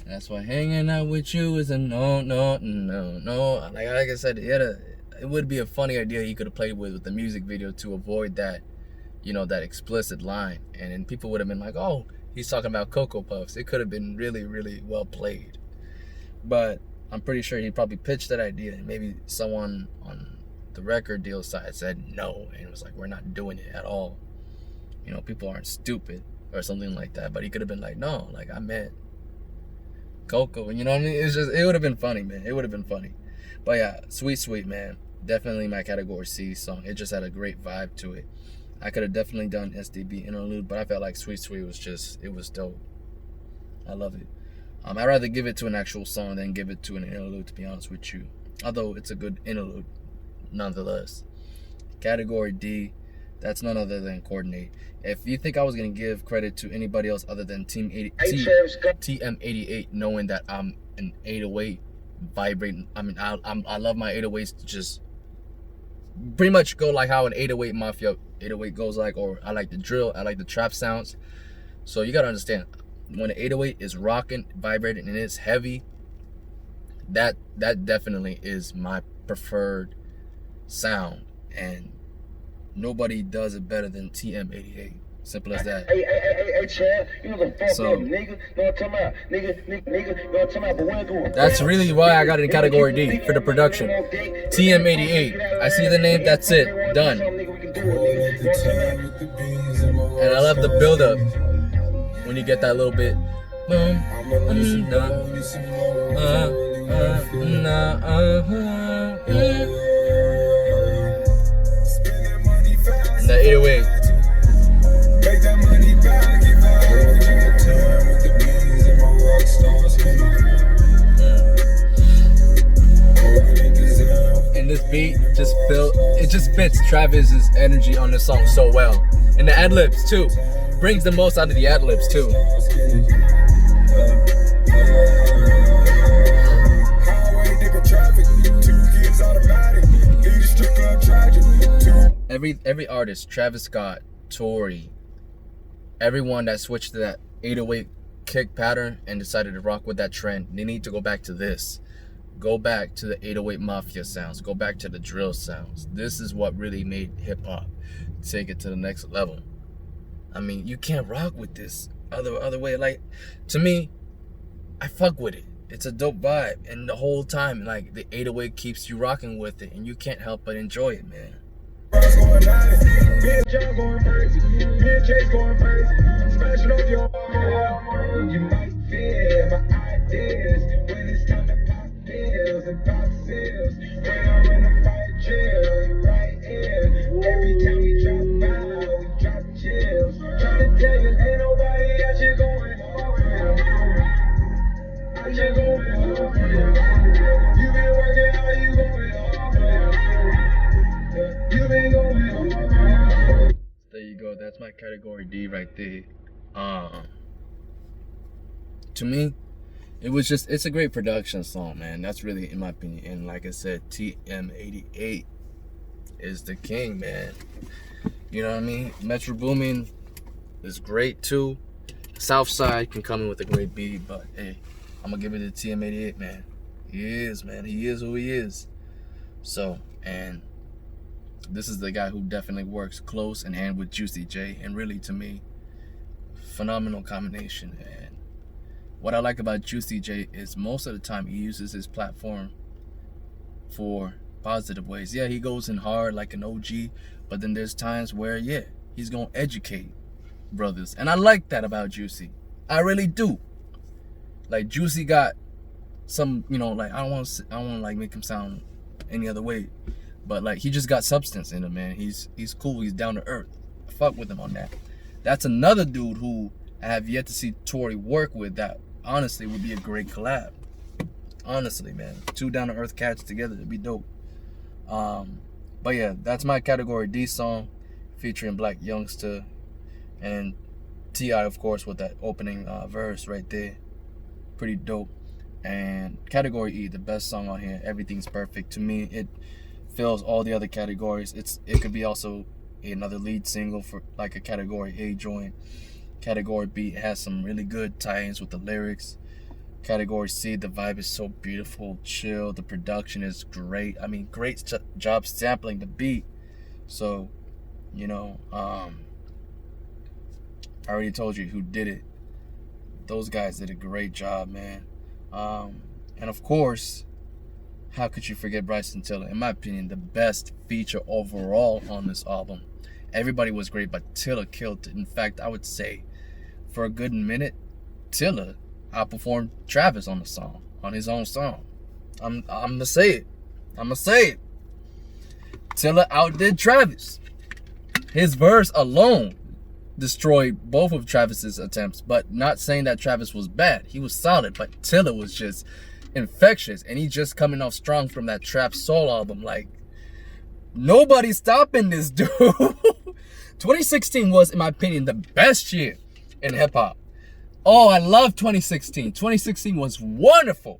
That's why hanging out with you is a no. Like I said, it would be a funny idea he could have played with the music video to avoid that, that explicit line. And then people would have been like, oh, he's talking about Cocoa Puffs. It could have been really, really well played. But I'm pretty sure he probably pitched that idea, and maybe someone on the record deal side said no, and it was like, we're not doing it at all. People aren't stupid or something like that. But he could have been like, no, like I meant Coco, you know what I mean? It would have been funny, man. It would have been funny. But yeah, Sweet, man. Definitely my category C song. It just had a great vibe to it. I could have definitely done SDB interlude, but I felt like Sweet it was dope. I love it. I'd rather give it to an actual song than give it to an interlude, to be honest with you. Although it's a good interlude, nonetheless. Category D, that's none other than Coordinate. If you think I was going to give credit to anybody else other than TM88, knowing that I'm an 808 vibrating, I mean, I love my 808s to just pretty much go like how an 808 Mafia 808 goes like, or I like the drill, I like the trap sounds. So you got to understand, when an 808 is rocking, vibrating, and it's heavy, that definitely is my preferred sound, and nobody does it better than TM88. Simple as that. Hey, Chad, you know the fuck up, nigga. You know what I'm talking about? Nigga, you know what I'm talking about? But when do that's really why I got it in category D, for the production. TM88. I see the name, that's it. Done. And I love the build up. When you get that little bit. Boom. And the 808. And this beat just fits Travis's energy on this song so well. And the ad-libs too. Brings the most out of the ad-libs too. Every artist, Travis Scott, Tory, everyone that switched to that 808 kick pattern and decided to rock with that trend, they need to go back to this. Go back to the 808 Mafia sounds. Go back to the drill sounds. This is what really made hip-hop take it to the next level. I mean, you can't rock with this other way. Like, to me, I fuck with it. It's a dope vibe. And the whole time, like, the 808 keeps you rocking with it. And you can't help but enjoy it, man. You might fear my ideas when it's time to pop pills and pop sales. When I'm in a fight jail, you're right here. Every time we drop out, we drop chills. Trying to tell you, ain't nobody out here going home. Out here going home. You been working hard, you going home. You been going home. There you go. That's my category D right there. To me, it's a great production song, man. That's really, in my opinion. And like I said, TM88 is the king, man. You know what I mean? Metro Boomin is great too. Southside can come in with a great beat, but hey, I'm gonna give it to TM88, man. He is, man. He is who he is. So, and this is the guy who definitely works close in hand with Juicy J, and really, to me, phenomenal combination. And what I like about Juicy J is most of the time he uses his platform for positive ways. Yeah, he goes in hard like an OG, but then there's times where, yeah, he's gonna educate brothers. And I like that about Juicy. I really do. Like, Juicy got some, like, I don't want to like make him sound any other way, but like, he just got substance in him, man. He's cool. He's down to earth. I fuck with him on that. That's another dude who I have yet to see Tory work with that honestly would be a great collab. Honestly, man. Two down to earth cats together, it'd be dope. But yeah, that's my category D song featuring Black Youngsta and T.I., of course, with that opening verse right there. Pretty dope. And category E, the best song on here. Everything's Perfect. To me, it fills all the other categories. It could be also another lead single for like a category A joint. Category B, it has some really good tie-ins with the lyrics. Category C, the vibe is so beautiful, chill. The production is great. I mean, great job sampling the beat. So, you know, I already told you who did it. Those guys did a great job, man. And of course, how could you forget Bryson Tiller? In my opinion, the best feature overall on this album. Everybody was great, but Tiller killed it. In fact, I would say for a good minute, Tiller outperformed Travis on the song, on his own song. I'm gonna say it. Tiller outdid Travis. His verse alone destroyed both of Travis's attempts, but not saying that Travis was bad. He was solid, but Tiller was just infectious, and he just coming off strong from that Trap Soul album. Like, nobody's stopping this dude. 2016 was, in my opinion, the best year in hip-hop. Oh, I love 2016. 2016 was wonderful.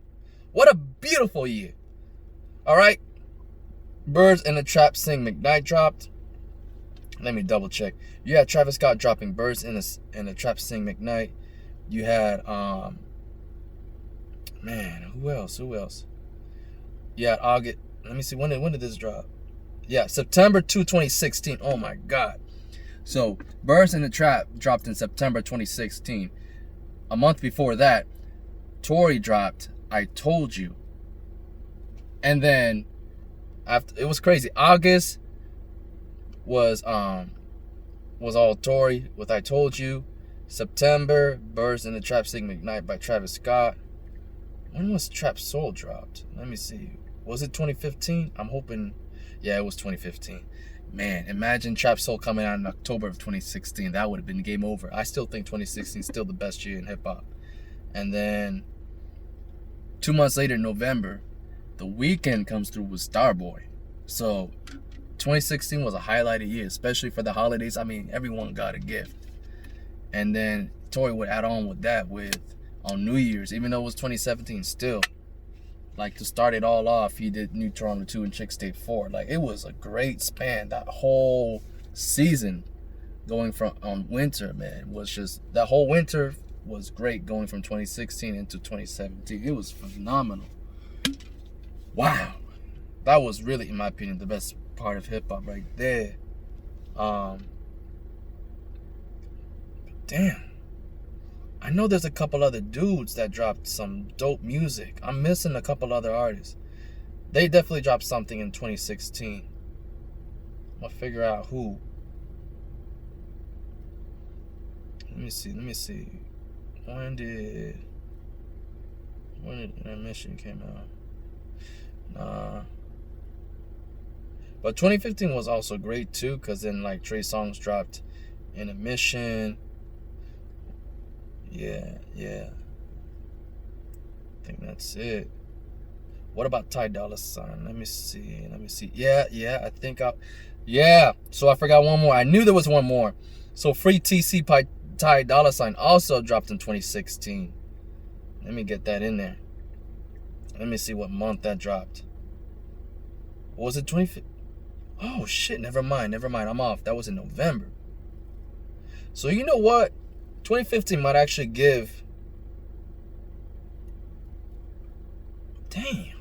What a beautiful year. All right. Birds in the Trap Sing Mcknight dropped. Let me double check. You had Travis Scott dropping Birds in the Trap Sing Mcknight. You had man, who else? You had August. Let me see, when did this drop? Yeah, September 2, 2016. Oh my God. So Birds in the Trap dropped in September 2016. A month before that, Tory dropped I Told You. And then after, it was crazy. August was all Tory with I Told You. September, Birds in the Trap Sing Mcknight by Travis Scott. When was Trap Soul dropped? Let me see. Was it 2015? I'm hoping. Yeah, it was 2015. Man, imagine Trap Soul coming out in October of 2016. That would have been game over. I still think 2016 is still the best year in hip-hop. And then 2 months later, November, The Weeknd comes through with Starboy. So 2016 was a highlighted year, especially for the holidays. I mean, everyone got a gift. And then Tory would add on with that on New Year's, even though it was 2017, still. Like, to start it all off, he did New Toronto 2 and Chick State 4. Like, it was a great span. That whole season going from on winter, man, was just, that whole winter was great, going from 2016 into 2017. It was phenomenal. Wow. That was really, in my opinion, the best part of hip-hop right there. Damn. I know there's a couple other dudes that dropped some dope music. I'm missing a couple other artists. They definitely dropped something in 2016. I'm gonna figure out who. Let me see. When did Intermission came out? Nah. But 2015 was also great too, because then like Trey Songz dropped Intermission. Yeah. I think that's it. What about Ty Dolla $ign? Let me see. Yeah, so I forgot one more. I knew there was one more. So Free TC by Ty Dolla $ign also dropped in 2016. Let me get that in there. Let me see what month that dropped. Was it 2015? Oh shit, never mind. I'm off. That was in November. So you know what? 2015 might actually give. Damn.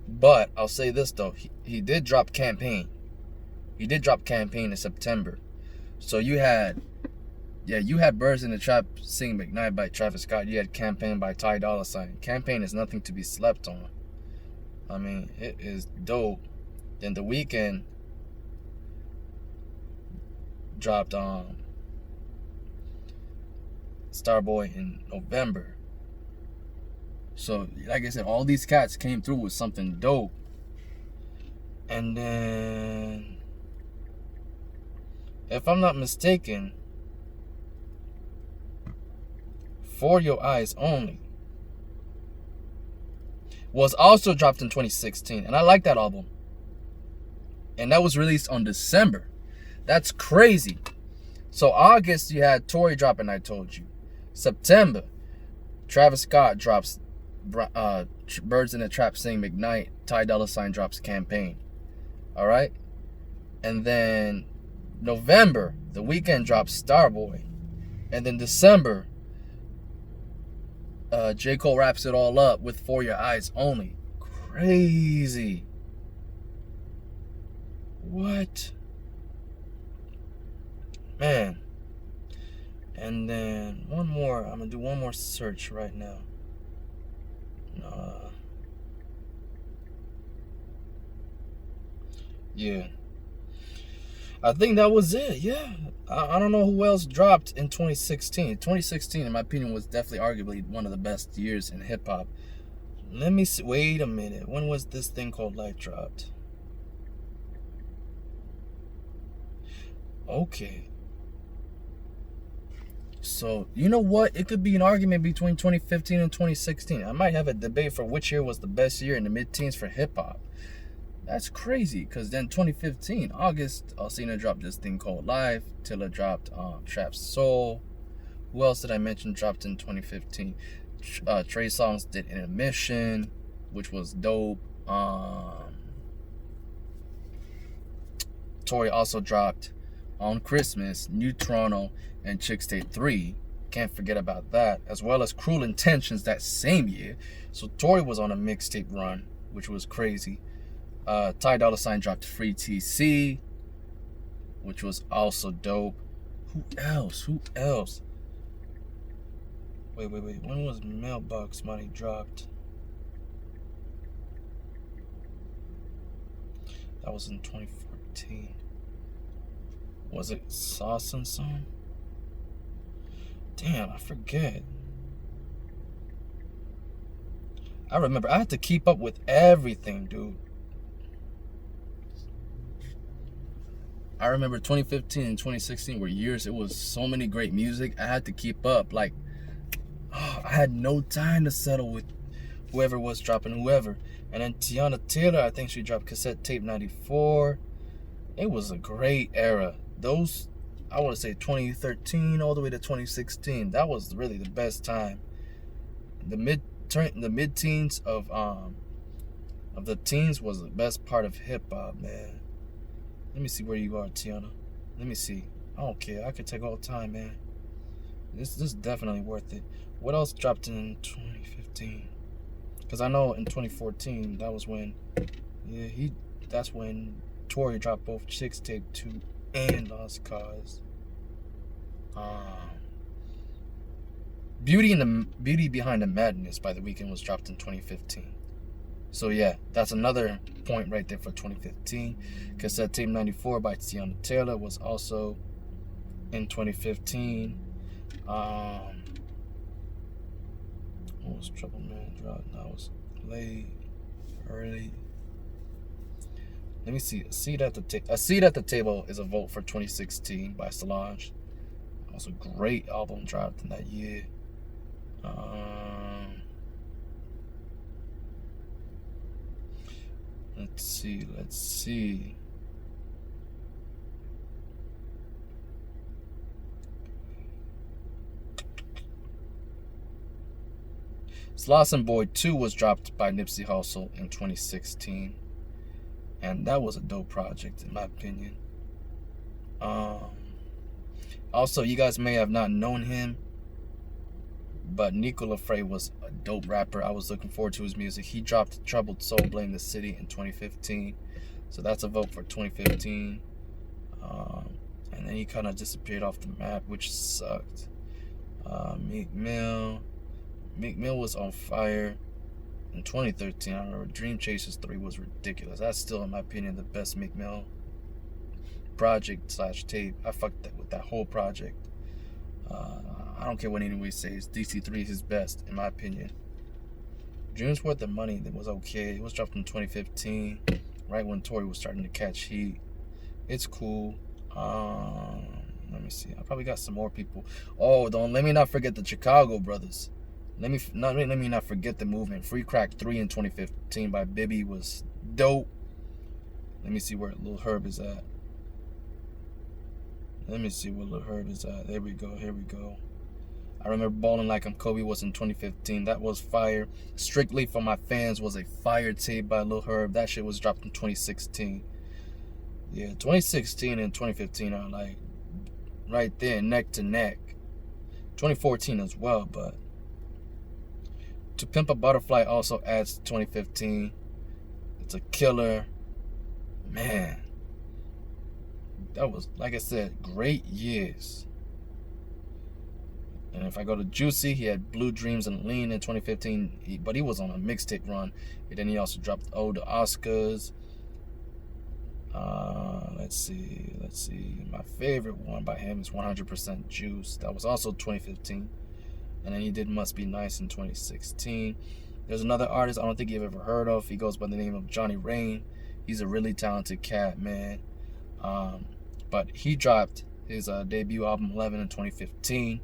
But I'll say this though, he did drop Campaign. He did drop Campaign in September. So you had Birds in the Trap Sing Mcknight by Travis Scott. You had Campaign by Ty Dolla $ign. Campaign is nothing to be slept on. I mean, it is dope. Then The Weeknd dropped Starboy in November. So, like I said, all these cats came through with something dope. And then, if I'm not mistaken, For Your Eyes Only was also dropped in 2016. And I like that album. And that was released on December. That's crazy. So August, you had Tory dropping I Told You. September, Travis Scott drops Birds in the Trap Sing Mcknight. Ty Dolla $ign drops Campaign. All right? And then November, The Weeknd drops Starboy. And then December, J. Cole wraps it all up with For Your Eyes Only. Crazy. What? Man. And then one more. I'm going to do one more search right now. Yeah. I think that was it. Yeah. I don't know who else dropped in 2016. 2016, in my opinion, was definitely arguably one of the best years in hip-hop. Let me see. Wait a minute. When was this thing called Life dropped? Okay. So, you know what? It could be an argument between 2015 and 2016. I might have a debate for which year was the best year in the mid-teens for hip-hop. That's crazy, because then 2015, August, Alcina dropped this thing called Life. Tilla dropped Trap Soul. Who else did I mention dropped in 2015? Trey Songz did Intermission, which was dope. Tory also dropped on Christmas, New Toronto, and Chick State 3. Can't forget about that. As well as Cruel Intentions that same year. So Tory was on a mixtape run, which was crazy. Ty Dolla $ign dropped Free TC, which was also dope. Who else? Wait. When was Mailbox Money dropped? That was in 2014. Was it Sauce and Song? Damn, I forget. I remember I had to keep up with everything, dude. I remember 2015 and 2016 were years. It was so many great music. I had to keep up. Like, I had no time to settle with whoever was dropping whoever. And then Tiana Taylor, I think she dropped Cassette Tape 94. It was a great era. Those, I want to say 2013 all the way to 2016. That was really the best time. The mid-teens of the teens was the best part of hip hop, man. Let me see where you are, Tiana. Let me see. I don't care. I could take all the time, man. This is definitely worth it. What else dropped in 2015? Because I know in 2014, that was when, that's when Tory dropped both Chicks Tape 2 and Lost Cause. Beauty Behind the Madness by The Weeknd was dropped in 2015. So yeah, that's another point right there for 2015. Cassette Tape 94 by Tiana Taylor was also in 2015. What was Trouble Man dropped? That was late, early. Let me see. A Seat at the Table is a vote for 2016 by Solange. That was a great album dropped in that year. Let's see. Slauson Boy 2 was dropped by Nipsey Hussle in 2016. And that was a dope project, in my opinion. Also, you guys may have not known him, but Nico Lafray was a dope rapper. I was looking forward to his music. He dropped Troubled Soul, Blame the City in 2015. So that's a vote for 2015. And then he kind of disappeared off the map, which sucked. Meek Mill was on fire in 2013. I remember Dream Chasers 3 was ridiculous. That's still, in my opinion, the best Meek Mill project / tape. I fucked with that whole project. I don't care what anyone says. DC3 is his best, in my opinion. Dreams Worth the Money, that was okay. It was dropped in 2015, right when Tory was starting to catch heat. It's cool. Let me see. I probably got some more people. Oh, let me not forget the Chicago brothers. Let me not forget the movement. Free Crack 3 in 2015 by Bibby was dope. Let me see where Lil Herb is at. There we go. Here we go. I remember Ballin' Like I'm Kobe was in 2015. That was fire. Strictly for My Fans was a fire tape by Lil Herb. That shit was dropped in 2016. Yeah, 2016 and 2015 are like right there, neck to neck. 2014 as well, but To Pimp a Butterfly also adds 2015. It's a killer. Man. That was, like I said, great years. And if I go to Juicy, he had Blue Dreams and Lean in 2015, but he was on a mixtape run. And then he also dropped Ode to Oscars. Let's see. My favorite one by him is 100% Juice. That was also 2015. And then he did Must Be Nice in 2016. There's another artist I don't think you've ever heard of. He goes by the name of Johnny Rain. He's a really talented cat, man. But he dropped his debut album 11 in 2015.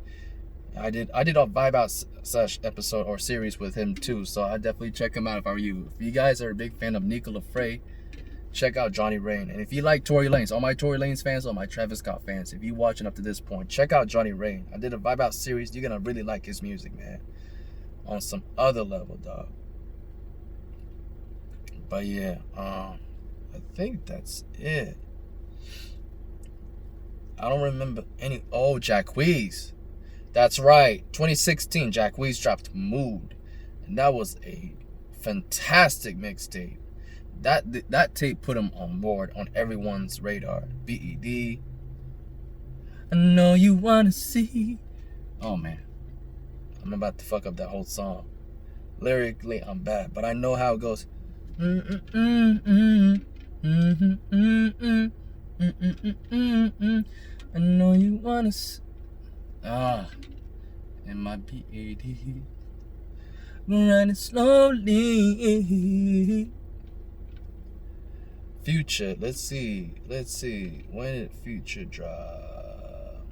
I did a Vibe Out Sesh episode or series with him too, so I definitely check him out if I were you. If you guys are a big fan of Nico Lafray, check out Johnny Rain. And if you like Tory Lanez, all my Tory Lanez fans, all my Travis Scott fans, if you watching up to this point, check out Johnny Rain. I did a Vibe Out series. You're gonna really like his music, man, on some other level, dog. But yeah, I think that's it. I don't remember any. Oh, Jacquees. That's right. 2016, Jacquees dropped Mood. And that was a fantastic mixtape. That tape put him on board, on everyone's radar. BED. I know you wanna see. Oh man. I'm about to fuck up that whole song. Lyrically, I'm bad, but I know how it goes. I know you wanna see. And my BED. Running slowly. Future, let's see. When did Future drop?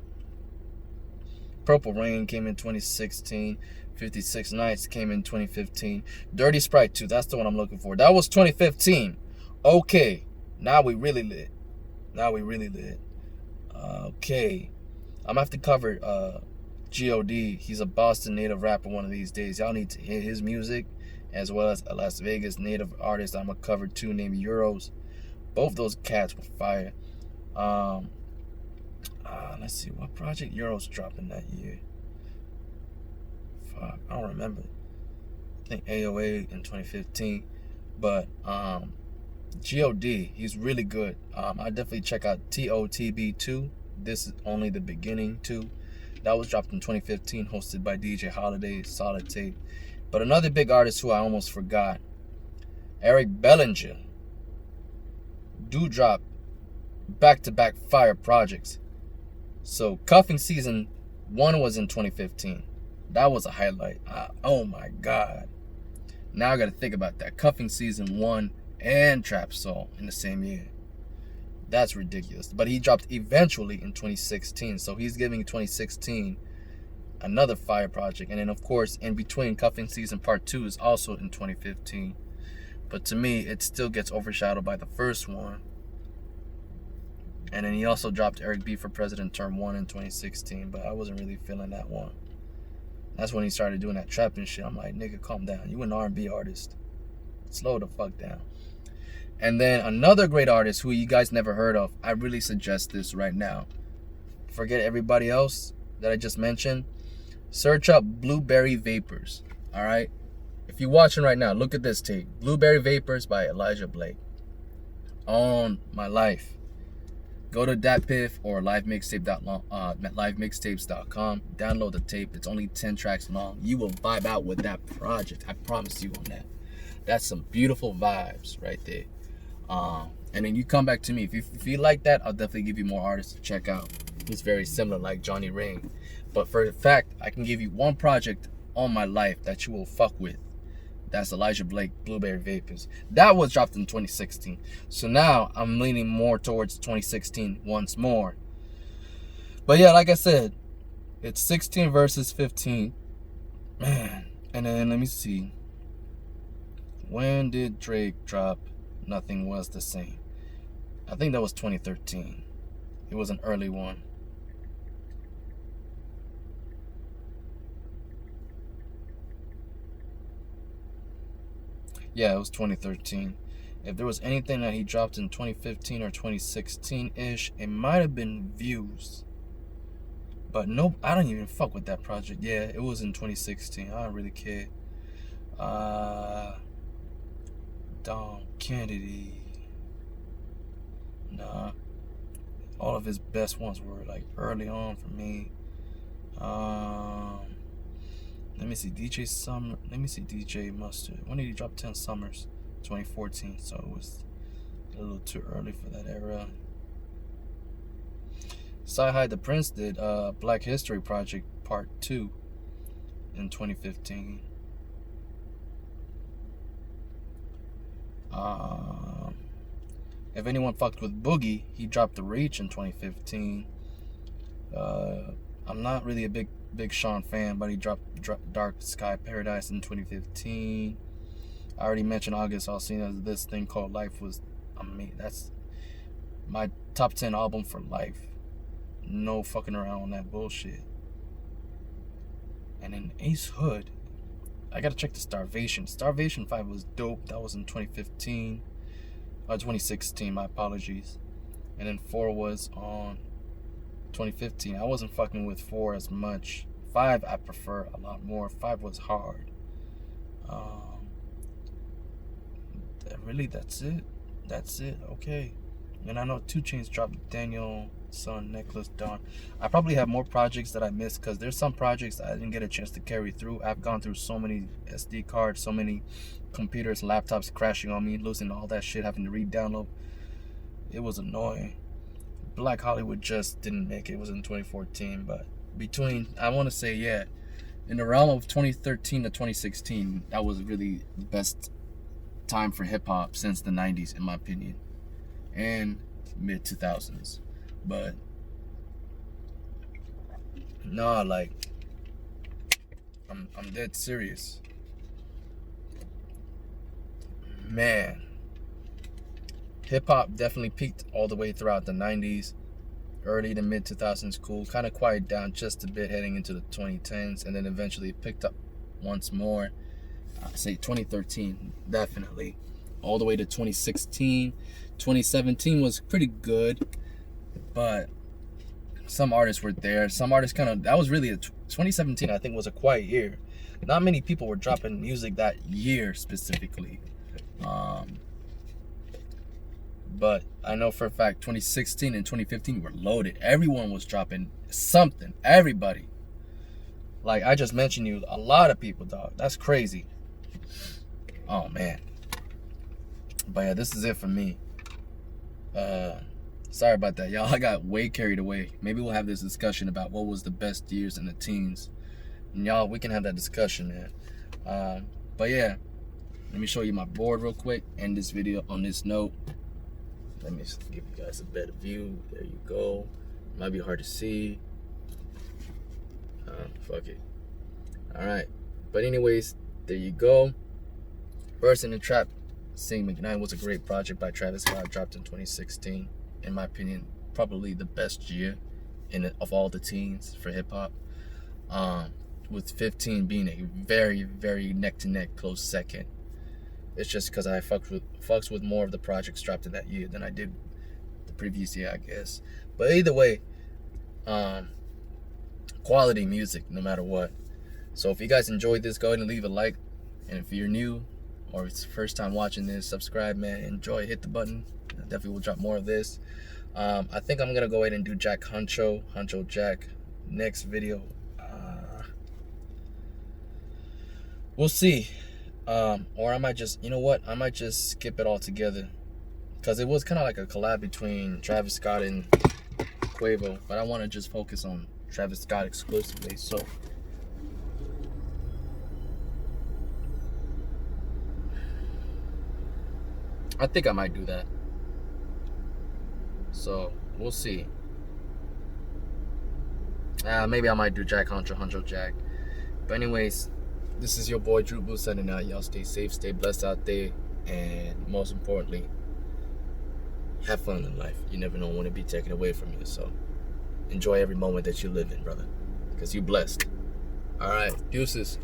Purple Rain came in 2016. 56 Nights came in 2015. Dirty Sprite 2, that's the one I'm looking for. That was 2015. Okay, now we really lit. Okay, I'm gonna have to cover G.O.D. He's a Boston native rapper one of these days. Y'all need to hear his music, as well as a Las Vegas native artist I'm gonna cover too, named Euros. Both those cats were fire. Let's see, what project Euros dropped in that year? Fuck, I don't remember. I think AOA in 2015. But G.O.D., he's really good. I definitely check out TOTB 2. This is Only the Beginning 2. That was dropped in 2015, hosted by DJ Holiday. Solid tape. But another big artist who I almost forgot, Eric Bellinger. Do drop back-to-back fire projects. So Cuffing Season 1 was in 2015. That was a highlight. Oh my God. Now I gotta think about that. Cuffing Season 1 and Trap Soul in the same year. That's ridiculous. But he dropped eventually in 2016. So he's giving 2016 another fire project. And then of course, in between, Cuffing Season Part 2 is also in 2015. But to me, it still gets overshadowed by the first one. And then he also dropped Eric B for President Term 1 in 2016. But I wasn't really feeling that one. That's when he started doing that trapping shit. I'm like, nigga, calm down. You an R&B artist. Slow the fuck down. And then another great artist who you guys never heard of. I really suggest this right now. Forget everybody else that I just mentioned. Search up Blueberry Vapors. Alright? If you're watching right now, look at this tape. Blueberry Vapors by Elijah Blake. On my life. Go to DatPiff or livemixtapes.com. Download the tape. It's only 10 tracks long. You will vibe out with that project. I promise you on that. That's some beautiful vibes right there. And then you come back to me. If you like that, I'll definitely give you more artists to check out. It's very similar like Johnny Rain. But for the fact, I can give you one project on my life that you will fuck with. That's Elijah Blake, Blueberry Vapors. That was dropped in 2016. So now I'm leaning more towards 2016 once more. But yeah, like I said, it's 16 versus 15. Man. And then let me see. When did Drake drop Nothing Was the Same? I think that was 2013. It was an early one. Yeah, it was 2013. If there was anything that he dropped in 2015 or 2016-ish, it might have been Views. But nope, I don't even fuck with that project. Yeah, it was in 2016. I don't really care. Don Kennedy. Nah. All of his best ones were like early on for me. Let me see, DJ Mustard. When did he drop 10 Summers? 2014, so it was a little too early for that era. Sci-Hi the Prince did Black History Project Part 2 in 2015. If anyone fucked with Boogie, he dropped The Reach in 2015. I'm not really a big Sean fan, but he dropped Dark Sky Paradise in 2015. I already mentioned August Alsina. This thing called Life was, that's my top 10 album for life. No fucking around on that bullshit. And then Ace Hood, I gotta check the Starvation. Starvation 5 was dope. That was in 2015. 2016, my apologies. And then 4 was on 2015. I wasn't fucking with 4 as much. 5 I prefer a lot more. 5 was hard. Really, that's it. Okay. And I know 2 Chainz dropped Daniel Son Necklace Dawn. I probably have more projects that I missed because there's some projects I didn't get a chance to carry through. I've gone through so many SD cards, so many computers, laptops crashing on me, losing all that shit, having to re-download. It was annoying. Black Hollywood just didn't make it. It was in 2014, but between, I want to say, yeah, in the realm of 2013 to 2016, that was really the best time for hip-hop since the 90s, in my opinion, and mid-2000s. But no, like, I'm dead serious, man. Hip-hop definitely peaked all the way throughout the 90s, early to mid-2000s, cool, kind of quieted down just a bit heading into the 2010s, and then eventually it picked up once more. I say 2013, definitely, all the way to 2016. 2017 was pretty good, but some artists were there. Some artists that was really 2017, I think, was a quiet year. Not many people were dropping music that year specifically. But I know for a fact 2016 and 2015 were loaded. Everyone was dropping something. Everybody. Like I just mentioned you, a lot of people, dog. That's crazy. Oh man. But yeah, this is it for me. Sorry about that, y'all. I got way carried away. Maybe we'll have this discussion about what was the best years in the teens. And y'all, we can have that discussion, man. But yeah, let me show you my board real quick. End this video on this note. Let me just give you guys a better view. There you go. Might be hard to see. Fuck it. Alright. But anyways, there you go. Burst in the Trap, Sing Mcknight was a great project by Travis Scott, dropped in 2016. In my opinion, probably the best year of all the teens for hip hop. With 15 being a very, very neck to neck close second. It's just because I fucks with more of the projects dropped in that year than I did the previous year, I guess. But either way, quality music no matter what. So if you guys enjoyed this, go ahead and leave a like. And if you're new or it's the first time watching this, subscribe, man. Enjoy, hit the button. I definitely will drop more of this. I think I'm gonna go ahead and do Jack Huncho Jack next video. We'll see. Or I might just, you know what? I might just skip it all together. Because it was kind of like a collab between Travis Scott and Quavo. But I want to just focus on Travis Scott exclusively. So I think I might do that. So we'll see. Maybe I might do Jack Huncho Jack. But anyways, this is your boy Drew Blue signing out. Y'all stay safe, stay blessed out there, and most importantly, have fun in life. You never know when it'll be taken away from you. So enjoy every moment that you live in, brother, because you're blessed. All right, deuces.